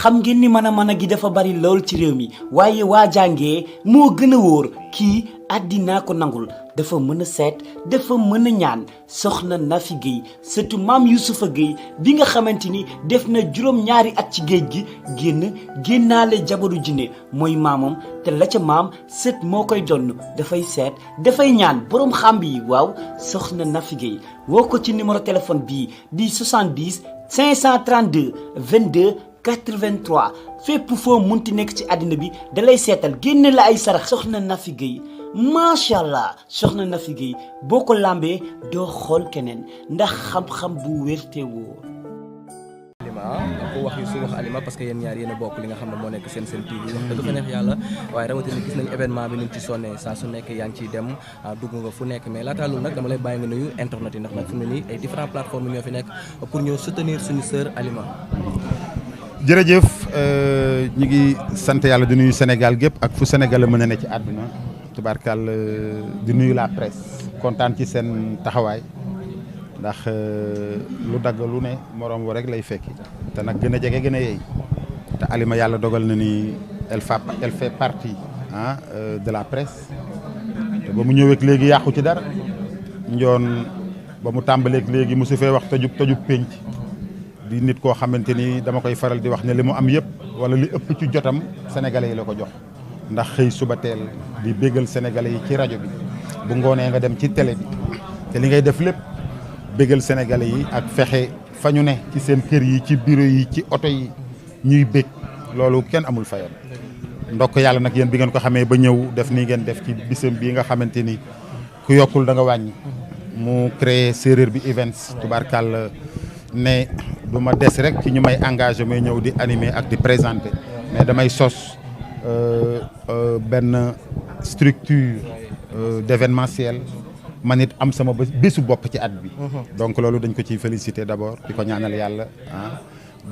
xam ngeen ni mën a gi dafa bari lool ci réew mi waaye waa jàngee moo gën a wóor kii àddinaa ko nangul dafa mën a seet dafa mën a ñaan soxna Nafi Guèye surtout maam Youssoufa Guèye bi nga xamante ni def na juróom-ñaari at ci géej gi génnaale jabaru jinne mooy maamam te la ca maam sët moo koy donn dafay seet dafay ñaan boroom xàmb yi waaw soxna Nafi Guèye woo ko ci numéro téléphone bii di 70 532 22 83 fépp foo munti nekk ci àddina bi dalay seetal génne la ay sarax soxna Nafi Guèye macha allah soxna Nafi Guèye boo ko lambee doo xool keneen ndax xam-xam bu wér te woo. Alima ku wax su wax Alima parce que yéen ñaar yéen a bokk li nga xam ne moo nekk seen TV wax dëgg fa neex yàlla waaye rawatina gis nañu événement bi ni mu ci sonnee saa su nekk yaa ngi ciy dem dugg nga fu nekk mais laataa loolu nag dama lay bàyyi nga nuyu internet yi ndax nag fu mu ne nii ay différentes plateformes ñoo fi nekk pour ñëw soutenir suñu sœur Alima. jërëjëf ñu ngi sant yàlla di nuyu Sénégal gépp ak fu Sénégal mën a ne ci àdduna tubaarkàll di nuyu la presse kontaan ci seen taxawaay ndax lu dagg lu ne moroom wo rek lay fekki te nag gën a jege gën a yeey te Alima yàlla dogal na ni elle fait partie de la presse te ba mu ñëweek léegi yàqu ci dara njoon ba mu tàmbaleek léegi mu su fee wax tëjub pénc di nit koo xamante ni dama koy faral di wax ne li mu am yëpp wala li ëpp ci jotam sénégalais yi la ko jox ndax xëy suba teel di béggal sénégalais yi ci rajo bi bu ngoonee nga dem ci télé bi te li ngay def lépp béggal sénégalais yi ak fexe fa ñu ne ci seen kër yi ci bureau yi ci oto yi ñuy bég loolu kenn amul fayam ndokk yàlla nag yéen bi ngeen ko xamee ba ñëw def nii ngeen def ci bisam bii nga xamante ni ku yokkul da nga wàññi mu créé séeréer bi events tubaarkàll ne du ma des rek ci ñu may engagé may ñëw di animer ak di présenter mais damay sos benn structure d'événementiel man it am sama bésu bopp ci at bi donc loolu dañ ko ciy féliciter d'abord di ko ñaanal yàlla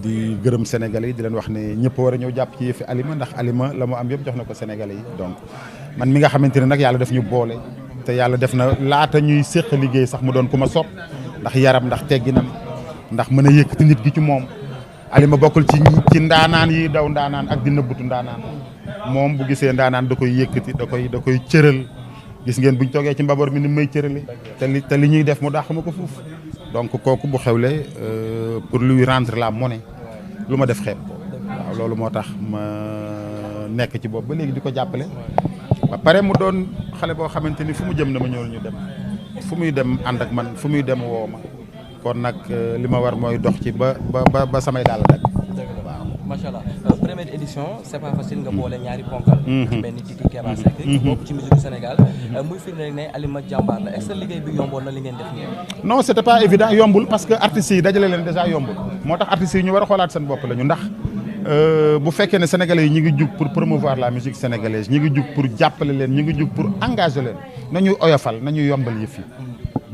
di gërëm Sénégalais yi di leen wax ne ñëpp war a ñëw jàpp ci yëfi Alima ndax Alima la mu am yëpp jox na ko Sénégalais yi donc man mi nga xamante ne nag yàlla daf ñu boole te yàlla def na laata ñuy séq liggéey sax mu doon ku ma sopp ndax yaram ndax tegginam ndax mën a yëkkati nit gi ci moom Alima bokkul ci ndaanaan yi daw ndaanaan ak di nëbbutu ndaanaan moom bu gisee ndaanaan da koy yëkkati da koy cëral gis ngeen buñ toogee ci mbaboor mi ni may cërale te li ñuy def mu dàq ma ko fuuf donc kooku bu xewle pour lui rendre la monnaie lu ma def xeeb ko waaw loolu moo tax ma nekk ci boobu ba léegi di ko jàppale ba pare mu doon xale boo xamante ni fu mu jëm na ma ñëwul ñu dem fu muy dem ànd ak man fu muy dem woo ma kon nag li ma war mooy dox ci ba samay daal dag waaw macha allah première édition c'est pas facile nga boole ñaari ponkal benn Titi Keba Seck bokk ci musique du Sénégal muy firnde ne Alima jàmbaar la est-ce que liggéey bi yomboon na li ngeen def nii non c'était pas évident yombul parce que artistes yi dajale leen déjà yombul moo tax artistes yi ñu war a xoolaat seen bopp la ñu ndax bu fekkee ne sénégalais yi ñu ngi jug pour promouvoir la musique sénégalaise ñu ngi jug pour jàppale leen ñu ngi jug pour engager leen nañuy oyofal nañuy yombal yëf yi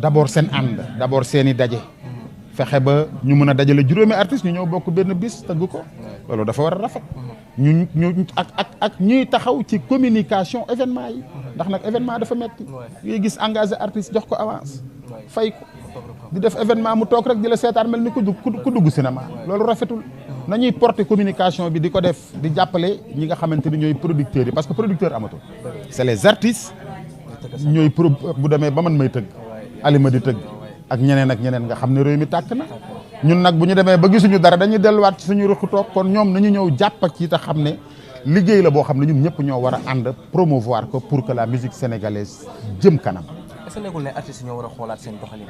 d'abord seen ànd d'abord seen i daje fexe ba ñu mën a dajale juróomi artiste ñu ñëw bokk benn bis tëgg ko loolu dafa war a rafet ñu ak ñuy taxaw ci communication événement yi ndax nag événement dafa metti ngay gis engagé artiste jox ko avance fay ko di def événement mu toog rek di la seetaan mel ni ku dugg cinéma loolu rafetul nañuy porter communication bi di ko def di jàppale ñi nga xamante ni ñooy producteurs yi parce que producteur amatul c'est les artistes ñooy bu demee ba man may tëgg Alima di tëgg ak ñeneen nga xam ne réew mi tàkk na ñun nag bu ñu demee ba gisuñu dara dañuy delluwaat ci suñu ruq toog kon ñoom nañu ñëw jàpp ci te xam ne liggéey la boo xam ne ñun ñëpp ñoo war a ànd promouvoir ko pour que la musique sénégalaise jëm kanam. est-ce que nekkul ne artistes yi ñoo war a xoolaat seen doxalin.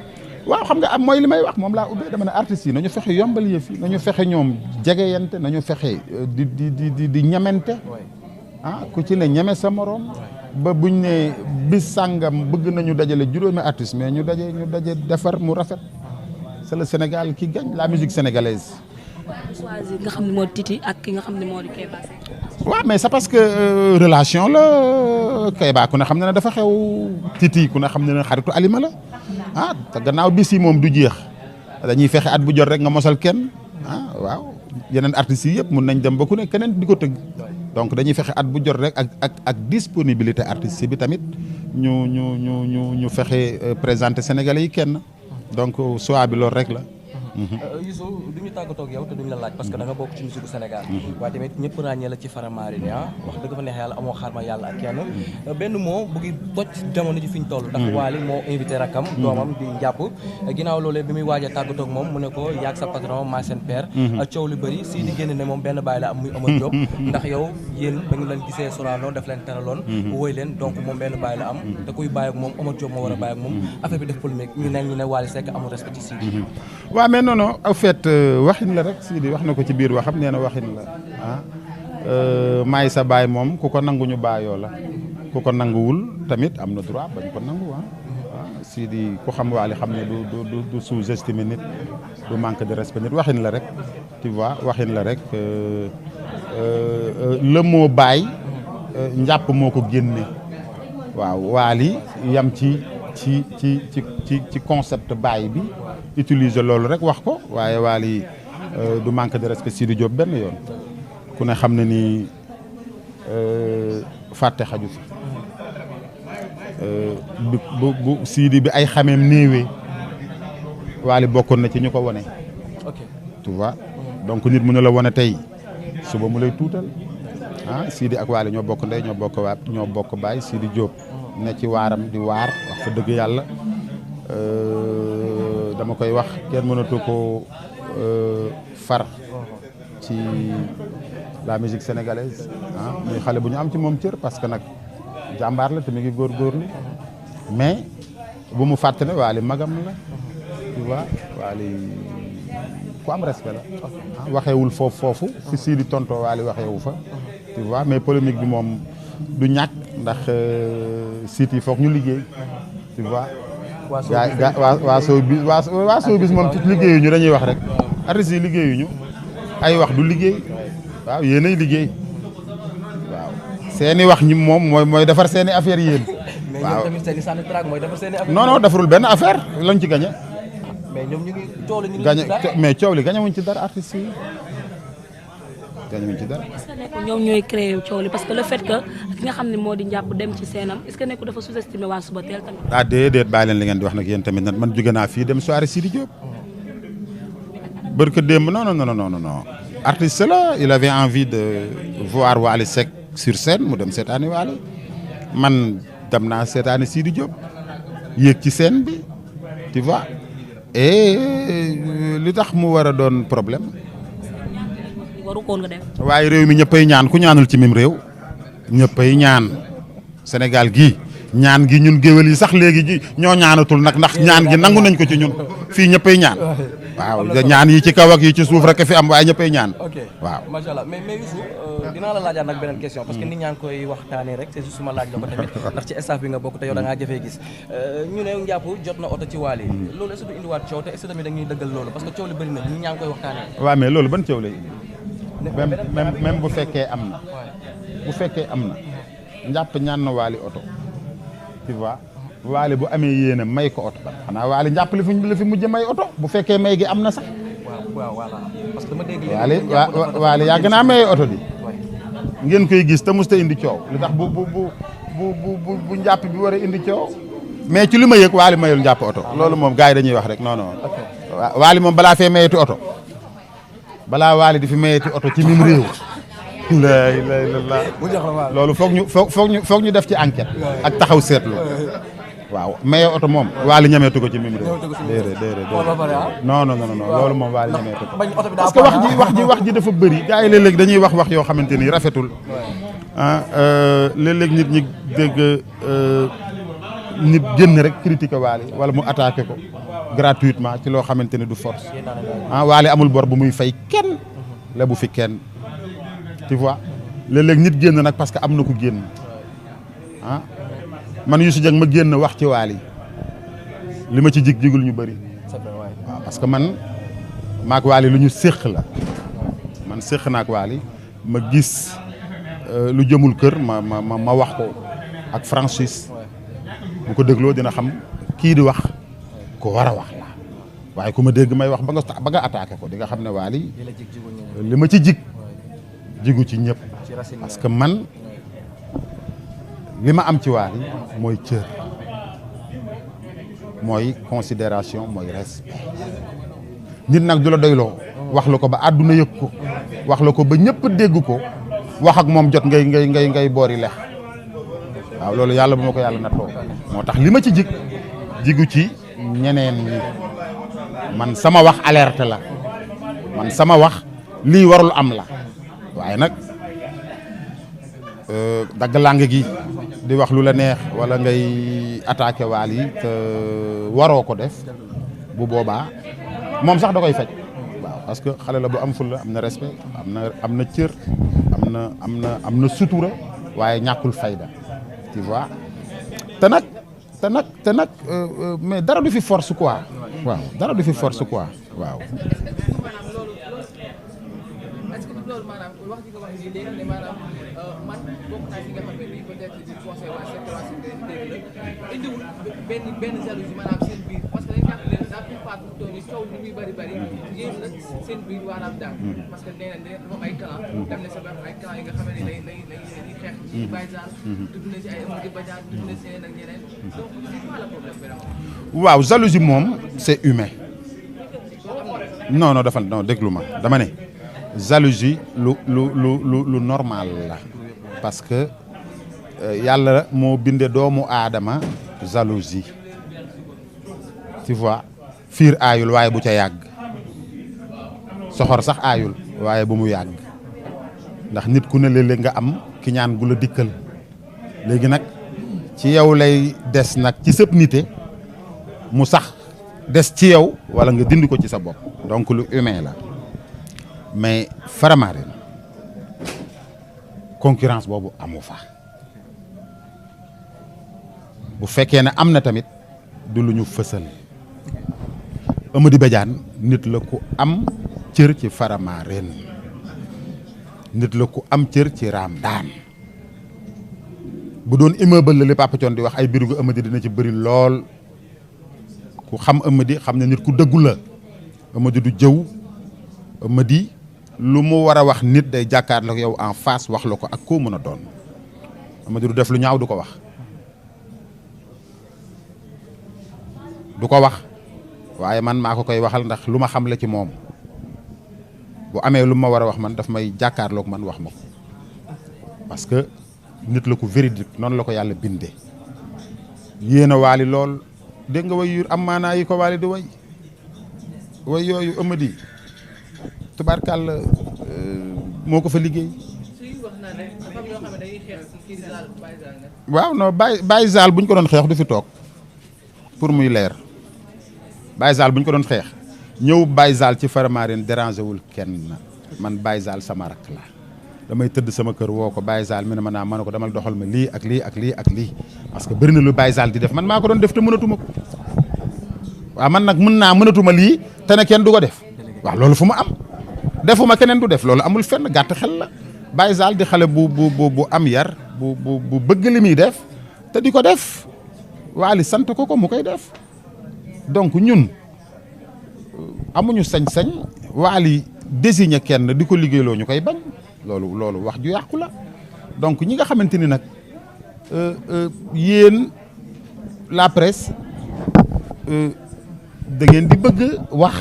waaw xam nga am mooy li may wax moom laa ubbee dama ne artistes yi nañu fexe yombal yëf yi nañu fexe ñoom jegeyante nañu fexe di ñemente ku ci ne ñeme sa morom. ba buñ ne bis sàngam bëgg nañu dajale juróomi artiste mais ñu daje defar mu rafet c'est le Sénégal qui gagne la musique sénégalaise. choisir nga xam ne moo Titi ak ki nga xam ne moo di Keba Seck. waaw mais c'est parce que relation la Keba ku ne xam ne dafa xew Titi ku ne xam ne xaritu Alima la te gannaaw bis yi moom du jeex dañuy fexe at bu jot rek nga mosal kenn waaw yeneen artistes yi yëpp mun nañ dem ba ku ne keneen di ko tëgg. donc dañuy fexe at bu jot rek ak disponibilité artistique bi tamit ñu fexe présenter Sénégalais yi kenn donc choix bi loolu rek la Youssou du ñu tàggatoo ak yow te duñu la laaj parce que da nga bokk ci musique Sénégal waaye tamit ñëpp ràññee la ci Faramareen wax dëgg fa neex yàlla amoo xaar ma yàlla ak kenn benn moo bëgg toj jamono ji fi ñu toll ndax Wally moo invité rakam doomam di njàpp ginnaaw loolee bi muy waaj a tàggatoo ak moom mu ne ko yaag sa patron maa seen père coow lu bëri si di génn ne moom benn baay la am muy Omar Diop ndax yow yéen ba ngi leen gisee Sorano daf leen teraloon woy leen donc moom benn baay la am te kuy bàyyi ak moom Omar Diop moo war a bàyyi ak moom affaire bi def polémique ñu ne Wally Seck amul respect ci Sidi waaw mais non en fait waxin la rek Sidi wax na ko ci biir waxam nee na waxin la maay sa baay moom ku ko nangu ñu baayoo la ku ko nanguwul tamit am na droit bañ ko nangu Sidi ku xam Wally xam ne du sous-estimer nit du manque de respect nit waxin la rek tu vois waxin la rek le mot baay njàpp moo ko génne waaw Wally yam ci concept baay bi utiliser loolu rek wax ko waaye Wally du manque de respect Sidi Diop benn yoon ku ne xam ne ni fàtte xaju fi bu Sidi bi ay xameem néewee Wally bokkoon na ci ñu ko wone tu vois donc nit mu ne la wone tey suba mu lay tuutal Sidi ak Wally ñoo bokk ndey ñoo bokk baay Sidi Diop ne ci waaram di waar wax fa dëgg yàlla dama koy wax kenn mënatu ko far ci la musique sénégalaise muy xale bu ñu am ci moom cër parce que nag jàmbaar la te mi ngi góorgóorlu mais bu mu fàtte ne Wally magam la tu vois Wally ku am respect la waxeewul foofu fi Sidi tonto Wally waxeewu fa tu vois mais polémique bi moom du ñàkk ndax sites yi foog ñu liggéey tu vois waa showbiz moom ci liggéeyuñu dañuy wax rek artistes yi liggéeyuñu ay wax du liggéey waaw yéenay liggéey waaw seeni wax ñi moom mooy defar seeni affaire yéen waaw non defarul benn affaire lañ ci gañe mais coow li gañe wuñ ci dara artistes yi gañe wuñ ci dara est-ce que nekk ñoom ñooy créé coow li parce que le fait que ki nga xam ne moo di njàpp dem ci seenam est-ce que nekk dafa sous-estimé waa suba teel tamit déedéet bàyyi leen li ngeen di wax nag yéen tamit nag man jóge naa fii dem soirée Sidi Diop barke démb non artiste la il avait envie de voir Wally Seck sur scène mu dem seetaani Wally man dem naa seetaani Sidi Diop yéeg ci scène bi tu vois et li tax mu war a doon problème waru koon nga def waaye réew mi ñëppay ñaan ku ñaanul ci mim réew ñëppay ñaan Sénégal gii ñaan gi ñun géwél yi sax léegi ji ñoo ñaanatul nag ndax ñaan gi nangu nañ ko ci ñun fii ñëppay ñaan waaw ñaan yi ci kaw ak yi ci suuf rek fi am waaye ñëppay ñaan waaw macha allah mais Youssou dinaa la laajaat nag beneen question parce que nit ñaa ngi koy waxtaanee rek c'est juste ma laaj la ko tamit ndax ci staff bi nga bokk te yow da ngaa jafee gis ñu ne njàpp jot na oto ci Wally loolu est-ce que du indiwaat coow te est-ce que tamit dañuy dëggal loolu parce que coow li bëri na ñi ñaa ngi koy waxtaanee waaw mais loolu ban coow lay même bu fekkee am na njàpp ñaan na Wally oto tu vois Wally bu amee yéene may ko oto xanaa Wally njàpp li fi mujj may oto bu fekkee may gi am na sax waaw voilà parce que dama dégg Wally yàgg naa maye oto di ngeen koy gis te mos ta indi coow li tax bu njàpp bi war a indi coow mais ci li ma yëg Wally mayul njàpp oto loolu moom gars yi dañuy wax rek non Wally moom balaa fee mayeti oto balaa Wally di fi mayeti oto ci mim réew la loolu foog ñu def ci enquête ak taxaw seetlu waaw maye oto moom Wally ñameetu ko ci mim réew déedéet non loolu moom Wally ñameetu ko parce que wax ji dafa bëri gars yi léeg-léeg dañuy wax yoo xamante ni rafetul léeg-léeg nit ñi dégg nit génn rek critiquer Wally wala mu attaqué ko gratuitement ci loo xamante ni du force Wally amul bor bu muy fay kenn la bu fi kenn tu vois léeg-léeg nit génn nag parce que am na ku génn man Youssou Dieng ma génn wax ci Wally li ma ci jigul ñu bëri waaw parce que man maak Wally lu ñu séq la man séq naak Wally ma gis lu jëmul kër ma wax ko ak Francis bu ko dégloo dina xam kii di wax ko war a wax la waaye ku ma dégg may wax ba nga attaqué ko di nga xam ne Wally li ma ci jigu ci ñëpp parce que man li ma am ci Wally mooy cër mooy considération mooy respect nit nag du la doyloo wax la ko ba àdduna yëg ko wax la ko ba ñëpp dégg ko wax ak moom jot ngay boori lex waaw loolu yàlla bu ma ko yàlla nattoo moo tax li ma ci jigu ci ñeneen ñi man sama wax alerte la man sama wax lii warul am la waaye nag dagg làng gi di wax lu la neex wala ngay attaqué Wally te waroo ko def bu boobaa moom sax da koy faj waaw parce que xale la bu am fulla am na respect am na cër am na sutura waaye ñàkkul fayda tu vois te nag mais dara du fi force quoi waaw dara du fi force quoi waaw. est-ce que loolu maanaam wax ji nga wax nii léegi ne maanaam man bokk naa ci nga xam ne bii peut-être di conseil waa secteur waa secteur dégg la indiwul benn jalousie maanaam seen biir parce que dañ jàpp leen la plupart bu toll nii coow li muy bëri yéen la seen biir maanaam daal parce que nee na dafa am ay clan dem na sa bopp ay clan yi nga xam ne lay xeex ci Baye Zale tudd na ci ay Amady Badiane tudd na ci yeneen ak ñeneen donc c'est pas le problème vraiment. waaw jalousie moom c'est humain non dafa non déglu ma dama ne jalousie lu normal la parce que yàlla moo binde doomu aadama jalousie tu vois fiir aayul waaye bu ca yàgg soxor sax aayul waaye bu mu yàgg ndax nit ku ne léeg-léeg nga am ki ñaan gu la dikkal léegi nag ci yow lay des nag ci sëb nite mu sax des ci yow wala nga dindi ko ci sa bopp donc lu humain la mais Faramareen concurrence boobu amu fa bu fekkee ne am na tamit du lu ñu fësal Amady Badiane nit la ku am cër ci Faramareen nit la ku am cër ci Raamdaan bu doon immeuble la li Papa Thione di wax ay birigu Amady dina ci bëri lool ku xam Amady xam ne nit ku dëggu la Amady du jëw Amady lu mu war a wax nit day jàkkaarloo ak yow en face wax la ko ak koo mën a doon Amady du def lu ñaaw du ko wax waaye man maa ko koy waxal ndax lu ma xam la ci moom bu amee lu ma war a wax man daf may jàkkaarloog man wax ma ko parce que nit la ko véridique noonu la ko yàlla bindee yéen a Wally lool dégg nga way yu am maanaa yi ko Wally di way yooyu Amady tubaarkàlla moo ko fa liggéey. waaw non Baye Zale bu ñu ko doon xeex du fi toog pour muy leer Baye Zale bu ñu ko doon xeex ñëw Baye Zale ci Faramareen dérangé wul kenn man Baye Zale sama rakk la damay tëdd sama kër woo ko Baye Zale mi ne ma naa mën a ko damal doxal ma lii ak lii ak lii ak lii parce que bëri na lu Baye Zale di def man maa ko doon def te mënatuma ko waaw man nag mënatuma lii te ne kenn du ko def waaw loolu fu mu am. defuma keneen du def loolu amul fenn gàtt xel la Baye Zale di xale bu am yar bu bëgg li muy def te di ko def Wally sant ko mu koy def donc ñun amuñu sañ-sañ Wally désigné kenn di ko liggéeyloo ñu koy bañ loolu wax ju yàqu la donc ñi nga xamante ni nag yéen la presse da ngeen di bëgg wax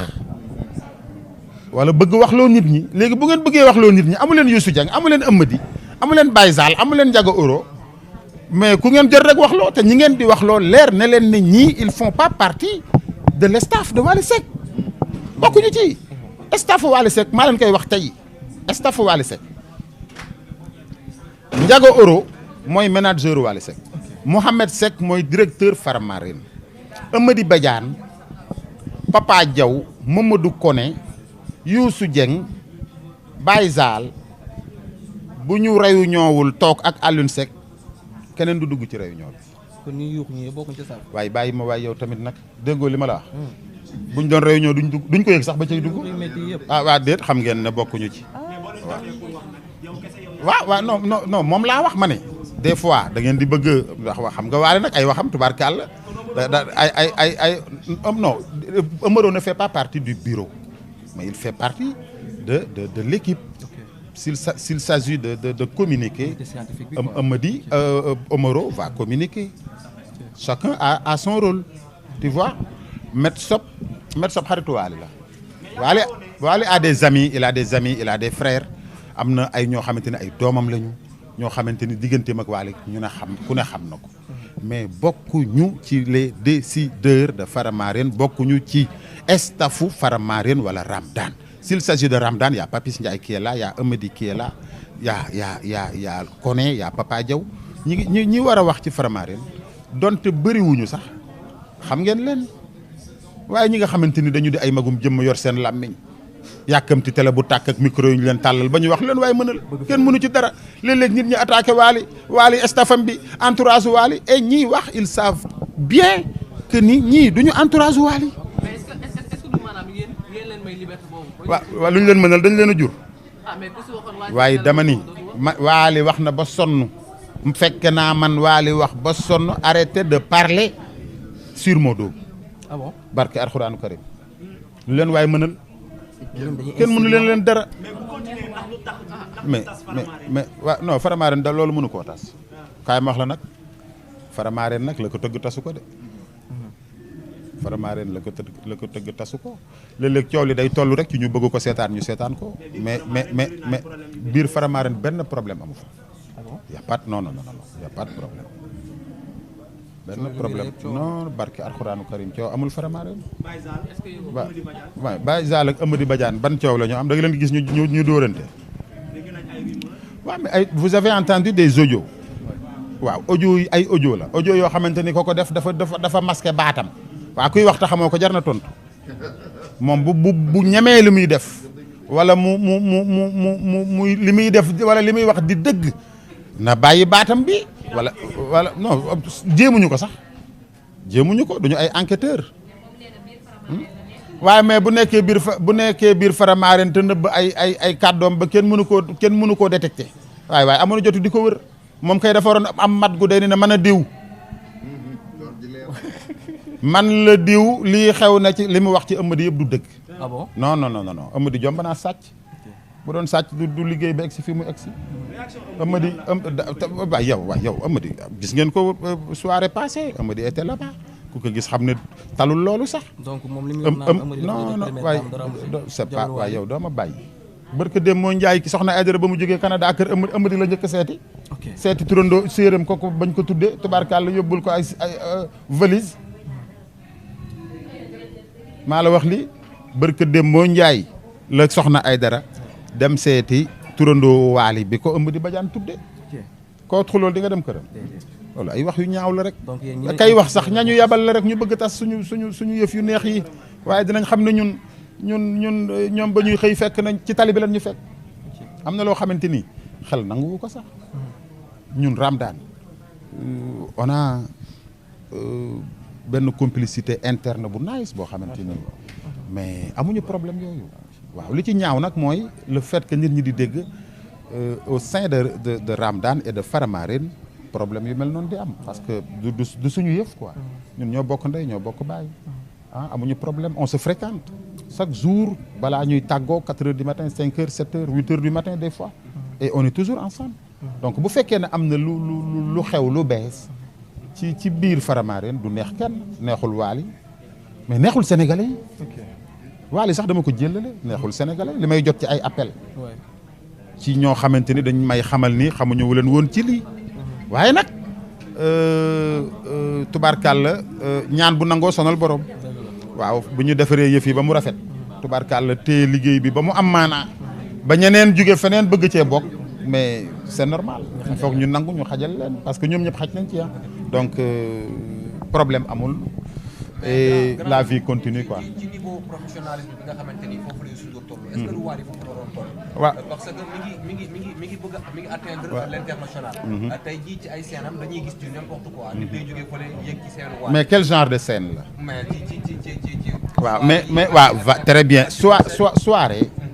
wala bëgg waxloo nit ñi léegi bu ngeen bëggee waxloo nit ñi amu leen Youssou Dieng amu leen Amady amu leen Baye Zale amu leen Ndiaga Euro mais ku ngeen jël rek waxloo te ñi ngeen di waxloo leer ne leen ne ñii ils font pas partie de l' staff de Wally Seck bokkuñu ci staff Wally Seck maa leen koy wax tey staff Wally Seck Ndiaga Euro mooy manager Wally Seck Mohamed Seck mooy directeur Faramareen Amady Badiane Papa Diaw Mamadou Koné Youssou Dieng Baye Zale bu ñu réunion wul toog ak Alioune Seck keneen du dugg ci réunion bi. kon ñi yuux ñi bokkuñ ci sax. waaye bàyyi ma waaye yow tamit nag déggoo li ma la wax. buñ doon réunion duñ ko yëg sax ba cay dugg. waa déet xam ngeen ne bokkuñu ci. waaw non moom laa wax ma ne. des fois da ngeen di bëgg wax xam nga Wally nag ay waxam tubaarkàlla ay non Amaro ne fait pas partie du bureau. mais il fait partie de l'équipe. S'il s'agit de communiquer, Amady Omaro va communiquer. Chacun a son rôle. Tu vois, Maître Sop xaritu Wally la. Wally a des amis il a des frères am na ay ñoo xamante ne ay doomam lañu ñoo xamante ni digganteem ak Wally ku ne xam na ko mais bokkuñu ci les décideurs de Faramareen bokkuñu ci staffu Faramareen wala Ramdan. S'il s'agit de Ramdan, il y a Papis Ndiaye qui est là, il y a Amady qui est là, il y a Koné, il y a Papa Diaw ñi war a wax ci Faramareen donte bëriwuñu sax xam ngeen leen waaye ñi nga xamante ni dañu di ay magum jëmm yor seen làmmiñ yàkkamti télé bu tàkk ak micro yi ñu leen tàllal ba ñu wax leen waaye mënal kenn mënu ci dara léeg-léeg nit ñi attaqué Wally stafam bi entourage Wally et ñii wax ils savent bien que ni ñii duñu entourage Wally. mais est-ce que du maanaam yéen leen may liberté boobu. waaw lu ñu leen mënal dañ leen a jur. waaye dama ni Wally wax na ba sonn fekk naa man Wally wax ba sonn arrêté de parler sur Modo. ah bon barke Alxuraanu Karim lu leen waaye mënal. kenn mënu leen dara. mais waaw non Faramareen da loolu mënu koo tas. kaay ma wax la nag Faramareen nag la ko tëgg tasu ko de. Faramareen la ko tëgg tasu ko léeg-léeg coow li day toll rek ci ñu bëgg ko seetaan ñu seetaan ko mais biir Faramareen benn problème amu fa. y a pas non y a pas de problème. benn problème non barke Alxuraanu Karim coow amul Faramareen. waaw Baye Zal ak Amady Badiane ban coow la ñu am da nga leen di gis ñu dóorante. waaw mais vous avez entendu des audios. waaw audio yi ay audio la audio yoo xamante ni ko def dafa masqué baatam. waaw kuy wax ta xamoo ko jar na tontu moom bu ñemee li muy def wala mu li muy def wala li muy wax di dëgg na bàyyi baatam bi wala non jéemuñu ko sax jéemuñu ko duñu ay enquêteur waaye mais bu nekkee biir Faramareen te nëbb ay kàddoom ba kenn mënu koo détecté waaye amoon jotu di ko wër moom kay dafa waroon am mat gu dee ni ne mën a diw man la diw lii xew na ci li mu wax ci Amady yëpp du dëgg. ah bon non Amady jomb naa sàcc bu doon sàcc du liggéey ba egsi fii mu egsi Amady yow Amady gis ngeen ko soirée passée Amady était là-bas ku ko gis xam ne talul loolu sax. donc moom li mu wax naan Amady non waaye c'est pas waaye yow doo ma bàyyi. barke dem moo Njaay ki soxna Aïdara ba mu jógee Canada kër Amady la njëkk a seeti. seeti turandoo séeram ko bañ ko tuddee tubaarkàlla yóbbul ko ay valise. maa la wax li barke dem moo Njaay la soxna Aïdara dem seeti turandoo Wally bi ko Amady Badiane tudde koo xulool di nga dem këram loolu ay wax yu ñaaw la rek kay wax sax ñañu yabal la rek ñu bëgg tas suñu yëf yu neex yi waaye dinañ xam ne ñun ñoom ba ñuy xëy fekk nañ ci tali bi lan ñu fekk am na loo xamante ni xel nanguwu ko sax ñun Ramdan on a benn complicité interne bu nice boo xamante ni mais amuñu problème yooyu waaw li ci ñaaw nag mooy le fait que nit ñi di dégg au sein de Ramdan et de Faramareen problème yu mel noonu di am parce que du suñu yëf quoi ñun ñoo bokk ndey ñoo bokk baay amuñu problème on se fréquente chaque jour balaa ñuy tàggoo 4 heures du matin 5 heures 7 heures 8 heures du matin des fois et on est toujours ensemble donc bu fekkee ne am na lu xew lu bees ci biir Faramareen du neex kenn neexul Wally mais neexul sénégalais yi Wally sax dama ko jëlale neexul sénégalais li may jot ci ay appel ci ñoo xamante ni dañ may xamal ni xamuñu leen woon ci lii waaye nag tubaarkàlla ñaan bu nangoo sonal borom waaw bu ñu defaree yëf yi ba mu rafet tubaarkàlla téye liggéey bi ba mu am maanaa ba ñeneen jóge feneen bëgg cee bokk mais c'est normal il faut ñu nangu ñu xajal leen parce que ñoom ñëpp xaj nañ ci donc problème amul et la vie continue quoi. ci niveau professionnalisme bi nga xamante ni foofu la Youssou Ndour toll. est-ce que lu Wally foofu la waroon toll. waaw parce que mi ngi bëgg mi ngi atteindre l'international. tey jii ci ay scène am dañuy gis ci n'importe quoi. nit day jógee fële yéeg ci scène Wally. mais quel genre de scène la. mais ci. waaw mais waaw très bien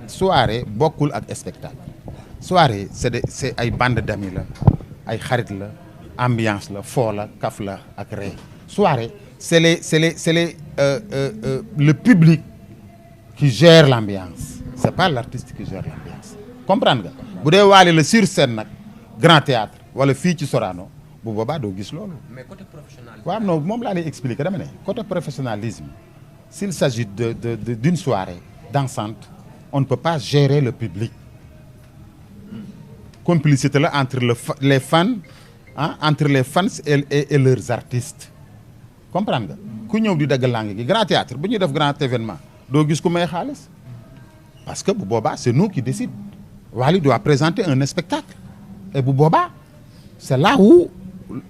soirée bokkul ak spectacle. soirée c'est ay bande d'amis la ay xarit la ambiance la foo la kaf la ak ree soirée c'est le public qui gère l'ambiance c'est pas l'artiste qui gère l'ambiance comprendre nga bu dee Wally la sur scène nag grand théâtre wala fii ci Sorano bu boobaa doo gis loolu. mais côté professionnalisme. waaw non moom laa lay expliquer dama ne côté professionnalisme s'il s'agit d'une soirée dansante on ne peut pas gérer le public complicité la entre les fans entre les fans et leurs artistes comprendre nga ku ñëw di dagg langue gi grand théâtre bu ñuy def grand événement doo gis ku may xaalis parce que bu boobaa c'est nous qui décide Wally doit présenter un spectacle et bu boobaa c'est là où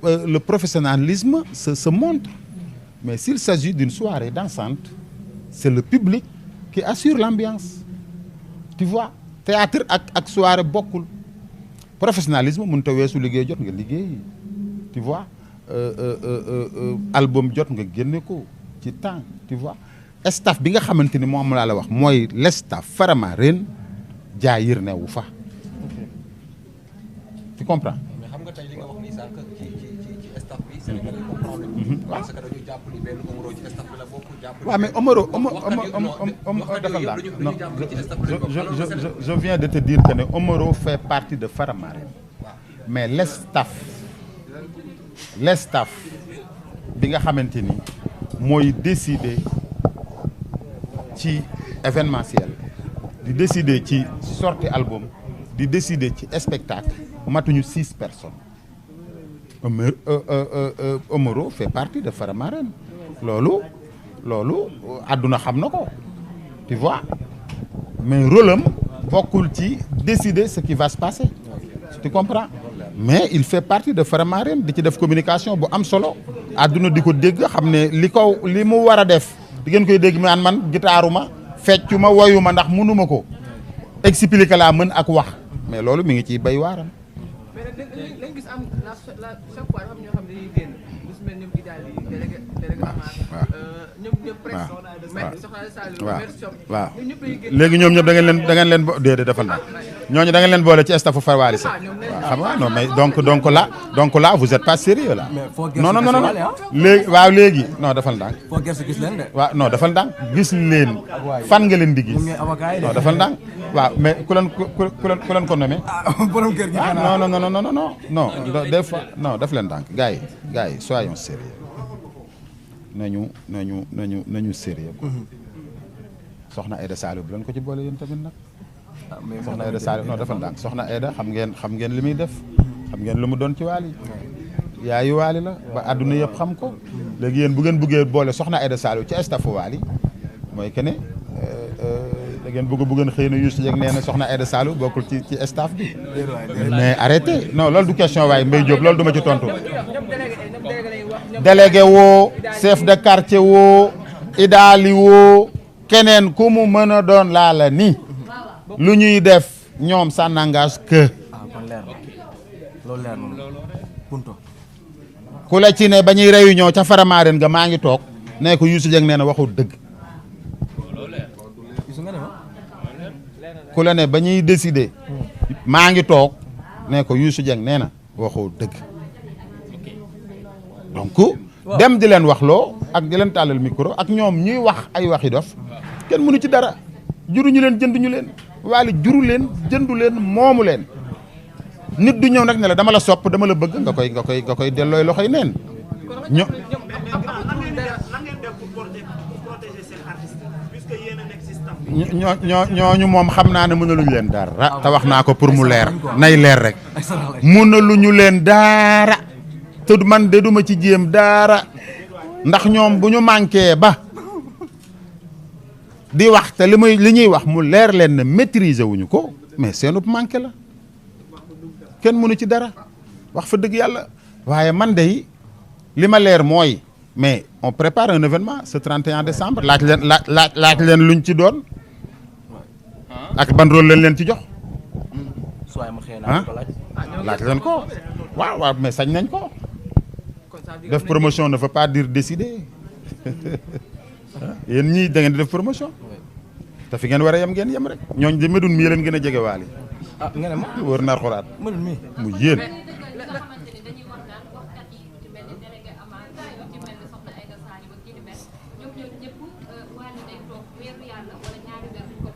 le professionnalisme se montre mais s'il s'agit d'une soirée dansante c'est le public qui assure l'ambiance tu vois théâtre ak soirée bokkul professionnalisme mënut a weesu liggéey jot nga liggéey tu vois album jot nga génne ko ci temps tu vois staff bi nga xamante ni moom laa la wax mooy le staff Faramareen jaayir newu fa tu comprends. mais xam nga tey li nga wax nii sànq ci staff bi Sénégal yi comprendre parce que dañu jàpp ni benn Omaro ci staff bi la bokk jàpp waaw mais Omaro defal la non je viens de te dire que ne Omaro fait partie de Faramareen mais le staff bi nga xamante ni mooy décider ci événementiel di décider ci sortie album di décider ci spectacle matuñu 6 personnes Omaro fait partie de Faramareen loolu àdduna xam na ko tu vois mais rôle am bokkul ci décider ce qui va se passer tu comprends mais il fait partie de Faramareen di ci def communication bu am solo àdduna di ko dégg xam ne li mu war a def di ngeen koy dégg man gitaaruma feccuma woyuma ndax mënuma ko expliquer laa mën ak wax mais loolu mi ngi ciy bay waaram. mais nag dañu gis am chaque fois dafa am ñoo xam ne dañuy génn lu si mel ni kii daal di délégué Amar ñëpp presque waaw léegi ñoom ñëpp da ngeen leen déedéet defal na ñooñu da ngeen leen boole ci staffu Wally Seck waaw xam nga non mais donc là vous êtes pas sérieux là non léegi léegi non defal ndànk waaw non defal ndànk gis leen fan nga leen di gis non defal ndànk waaw mais ku leen ko nommé non des fois non def leen ndànk gars yi soyons sérieux nañu sérieux soxna Aïda Saliou bu leen ko ci boole yéen tamit nag soxna Aïda Saliou non defal ndànk soxna Aïda xam ngeen li muy def xam ngeen lu mu doon ci Wally yaayu Wally la ba àdduna yëpp xam ko léegi yéen bu ngeen bëggee boole soxna Aïda Saliou ci staffu Wally mooy que ne da ngeen bëgg bu ngeen xëy na Youssou Dieng nee na soxna Aïda Saliou bokkul ci staff bi mais arrêtez non loolu du question waaye Mbaye Diop loolu du ma ci tontu délégué woo chef de quartier woo idaali woo keneen ku mu mën a doon laala ni lu ñuy def ñoom ça n'engage que ku la ci ne ba ñuy réunion ca Faramareen nga maa ngi toog ne ko Youssou Dieng nee na waxul dëgg ku la ne ba ñuy décider maa ngi toog ne ko Youssou Dieng nee na waxul dëgg donc dem di leen waxloo ak di leen tàllal micro ak ñoom ñuy wax ay waxi dof kenn mënu ci dara juruñu leen jënduñu leen Wally juru leen jëndu leen moomu leen nit du ñëw nag ne la dama la sopp dama la bëgg nga koy dellooy loxoy neen ñooñu moom xam naa ne mënaluñu leen dara te wax naa ko pour mu leer nay leer rek mënaluñu leen dara te man de duma ci jéem dara ndax ñoom bu ñu manqué ba di wax te li ñuy wax mu leer leen ne maîtriser wuñu ko mais seenub manqué la kenn mënu ci dara wax fa dëgg yàlla waaye man de li ma leer mooy mais on prépare un événement ce 31 décembre laaj leen luñ ci doon ak ban rôle leen ci jox laaj leen ko waaw mais sañ nañ ko def promotion ne veut pas dire décider yéen ñii da ngeen di def promotion te fi ngeen war a yem ngeen yem rek ñooñ de Médoune mi leen gën a jege Wally nga ne ma wër naar xolaat Médoune mi mu yéen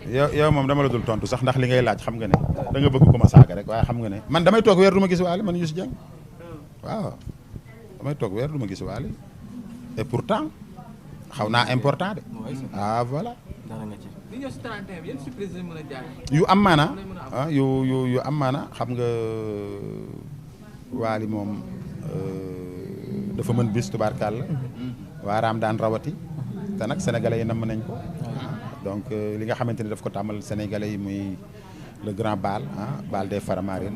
yow moom dama la dul tontu sax ndax li ngay laaj xam nga ne da nga bëgg ko ma saaga rek waaye xam nga ne man damay toog weer du ma gis Wally man Youssou Dieng waaw damay toog weer du ma gis Wally et pourtant xaw naa important de voilà dara nga ci. li ñëw si 31 bi yan surprise lañ mën a jaar. yu am maana ah yu am maana xam nga Wally moom dafa mën bis tubaarkàlla waaraam daan rawati te nag sénégalais yi namm nañ ko donc li nga xamante ni daf ko tàmmal sénégalais yi muy le grand bal bal des Faramareen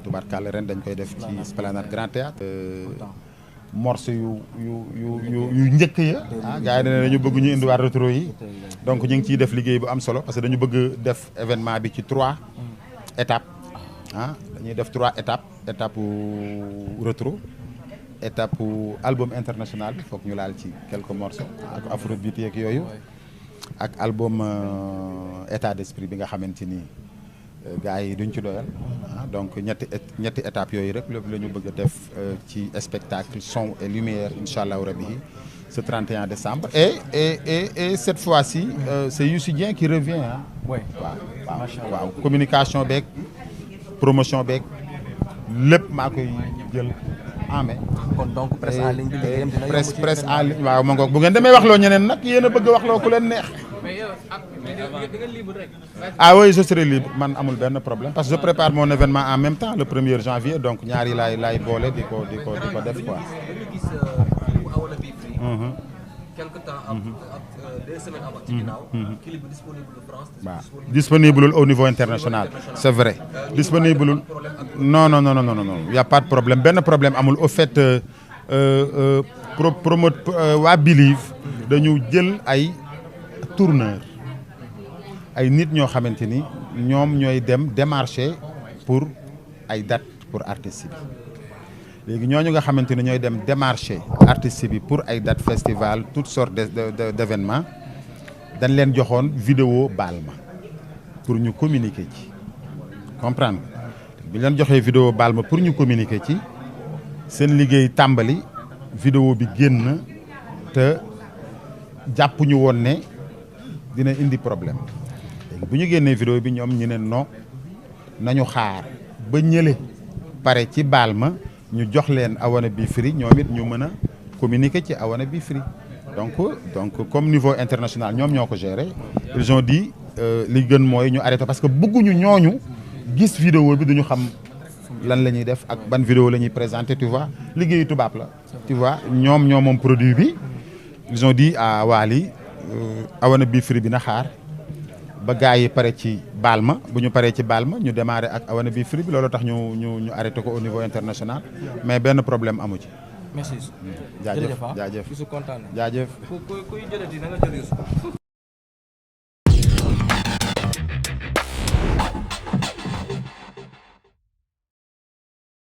tubaarkàlla ren dañ koy def ci Esplanade Grand Théâtre morceau yu njëkk ya gars yi ne dañu bëgg ñu indiwaat rétro yi donc ñu ngi ciy def liggéey bu am solo parce que dañu bëgg def événement bi ci 3 étapes dañuy def 3 étapes étape rétro étape album international bi foog ñu laal ci quelques morceaux ak afrobeat yeeg yooyu ak album état d'esprit bi nga xamante ni gars yi duñ ci doyal donc ñetti étapes yooyu rek lépp la ñu bëgg a def ci spectacle son et lumière incha allahu rabi ce 31 décembre et cette fois-ci c'est Youssou Dieng qui revient waaw communication beeg promotion beeg lépp maa koy jël en mai. kon donc presse en ligne bi liggéeyam dina yomb ci presse en ligne waaw ma ngoog bu ngeen demee waxloo ñeneen nag yéen a bëgg waxloo ku leen neex. mais yow di nga libre rek. ah oui je serai libre man amul benn problème parce que je prépare mon événement en même temps le 1er janvier donc ñaari laay boole di ko def quoi. quelque temps ak 2 semaines avant ci ginnaaw. clip bi disponible en France. waaw disponible au niveau international c'est vrai. disponible non y a pas de problème benn problème amul au fait waa Believe dañu jël ay tourneur ay nit ñoo xamante ni ñoom ñooy dem démarcher pour ay date pour artistes bi. léegi ñooñu nga xamante ni ñooy dem démarcher artistes bi pour ay date festival toutes sortes d'événements dañ leen joxoon vidéo Balma pour ñu communiquer ci comprendre bi leen joxee vidéo Balma pour ñu communiquer ci seen liggéey tàmbali vidéo bi génn te jàpp ñu woon ne dina indi problème léegi bu ñu génnee vidéo bi ñoom ñu ne non nañu xaar ba ñële pare ci Balma ñu jox leen I Wanna Be Free ñoom it ñu mën a communiquer ci I Wanna Be Free donc comme niveau international ñoom ñoo ko gérer ils ont dit li gën mooy ñu arrêté parce que bëgguñu ñooñu gis vidéo bi duñu xam lan la ñuy def ak ban vidéo la ñuy présenter tu vois liggéeyu tubaab la tu vois ñoom moom produit bi ils ont dit à Wally I Wanna Be Free bi na xaar ba gars yi pare ci Balma bu ñu paree ci Balma ñu démarrer ak I Wanna Be Free bi loolu tax ñu arrêté ko au niveau international mais benn problème amu ci. merci. jaajëf jërëjëf. jaajëf Youssou kontaan na. jaajëf. kuy jëlati na nga jël Youssou.